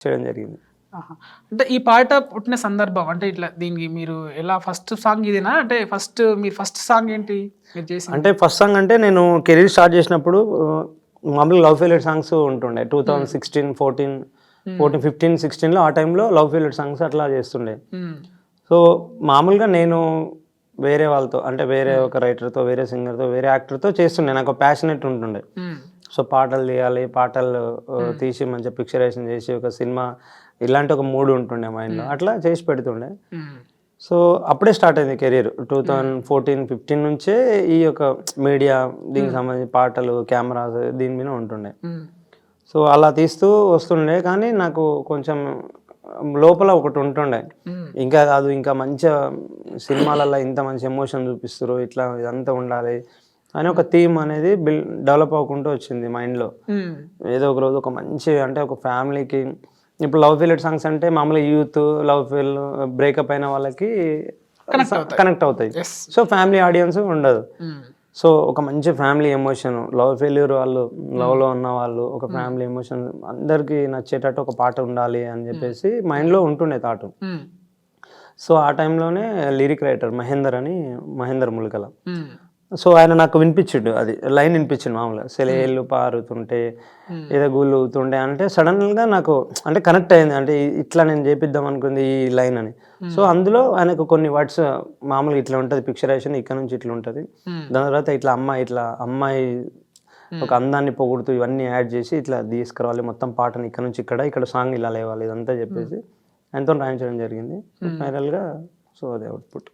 చేయడం జరిగింది. ఆహా! అంటే ఈ పాట పుట్టిన సందర్భం అంటే ఇట్లా దీనికి మీరు ఎలా ఫస్ట్ సాంగ్ ఇదేనా? అంటే మీ ఫస్ట్ సాంగ్ ఏంటి మీరు చేసింది? అంటే ఫస్ట్ సాంగ్ అంటే నేను కెరీర్ స్టార్ట్ చేసినప్పుడు మామూలుగా లవ్ ఫెయిల్యూర్ సాంగ్స్ ఉంటుండే. హ్మ్. 2016, 14, హ్మ్. 15, 16లో ఆ టైంలో లవ్ ఫెయిల్యూర్ సాంగ్స్ అట్లా చేస్తుండే. హ్మ్. సో, మామూలుగా నేను వేరే వాళ్ళతో అంటే వేరే హ్మ్. ఒక రైటర్‌తో, వేరే సింగర్‌తో, వేరే యాక్టర్‌తో చేస్తుండే. నాకు ప్యాషనేట్ ఉంటుండే. హ్మ్. సో, పాటలు తీయాలి, పాటలు హ్మ్. తీసి మంచిగా పిక్చరైజేషన్ చేసి ఒక సినిమా ఇలాంటి ఒక మూడ్ ఉంటుండే మైండ్‌లో. హ్మ్. అట్లా చేసి పెడుతుండే. హ్మ్. సో, అప్పుడే స్టార్ట్ అయింది కెరియర్. హ్మ్. 2014, 15 నుంచే ఈ యొక్క మీడియా దీనికి హ్మ్. సంబంధించి పాటలు, కెమెరాస్ దీని మీద ఉంటుండే. హ్మ్. సో, అలా తీస్తూ వస్తుండే. కానీ నాకు కొంచెం లోపల ఒకటి ఉంటుండే. హ్మ్. ఇంకా కాదు ఇంకా మంచిగా సినిమాలల్లో ఇంత మంచి ఎమోషన్ చూపిస్తుర్రు. ఇట్లా ఇదంతా ఉండాలి అని ఒక థీమ్ అనేది డెవలప్ అవ్వుకుంటూ వచ్చింది మైండ్‌లో. హ్మ్. ఏదో ఒక రోజు ఒక మంచి అంటే ఒక ఫ్యామిలీకి ఇప్పుడు లవ్ ఫెయిల్యూర్ సాంగ్స్ అంటే మామూలుగా యూత్ లవ్ ఫెయిల్ బ్రేకప్ అయిన వాళ్ళకి కనెక్ట్ అవుతాయి. కనెక్ట్ అవుతాయి. యెస్. సో, ఫ్యామిలీ ఆడియన్స్ ఉండదు. హ్మ్. సో, ఒక మంచి ఫ్యామిలీ ఎమోషన్ లవ్ ఫెయిల్యూర్ వాళ్ళు హ్మ్. లవ్‌లో ఉన్నవాళ్ళు ఒక హ్మ్. ఫ్యామిలీ ఎమోషన్ అందరికి నచ్చేటట్టు ఒక పాట ఉండాలి అని హ్మ్. చెప్పేసి మైండ్‌లో ఉంటుండే థాట్. హ్మ్. సో, ఆ టైంలోనే లిరిక్ రైటర్ మహేందర్ అని మహేందర్ ములకల. హ్మ్. సో, ఆయన నాకు వినిపించిండు అది. లైన్ వినిపించిండు మామూలుగా. హ్మ్. సెలయేళ్ళు పారుతుంటే, హ్మ్. ఎదగూళ్ళు ఊగుతుంటే అంటే సడెన్‌గా నాకు అంటే కనెక్ట్ అయింది. అంటే ఇట్లా నేను చేపిద్దాం అనుకుంది ఈ లైన్ అని. సో, హ్మ్. అందులో ఆయనకు కొన్ని వర్డ్స్ మామూలుగా ఇట్లా ఉంటది పిక్చరైజేషన్ ఇక్కడ నుంచి ఇట్లా ఉంటది. హ్మ్. దాని తర్వాత ఇట్లా అమ్మాయి ఒక హ్మ్. అందాన్ని పొగుడుతూ ఇవన్నీ యాడ్ చేసి ఇట్లా తీసుకురావాలి మొత్తం పాటని ఇక్కడ నుంచి ఇక్కడ సాంగ్ ఇలా లేవాలి ఇదంతా హ్మ్. చెప్పేసి ఆయనతోని రాయించడం జరిగింది. హ్మ్. ఫైనల్‌గా సో, అది అవుట్‌పుట్.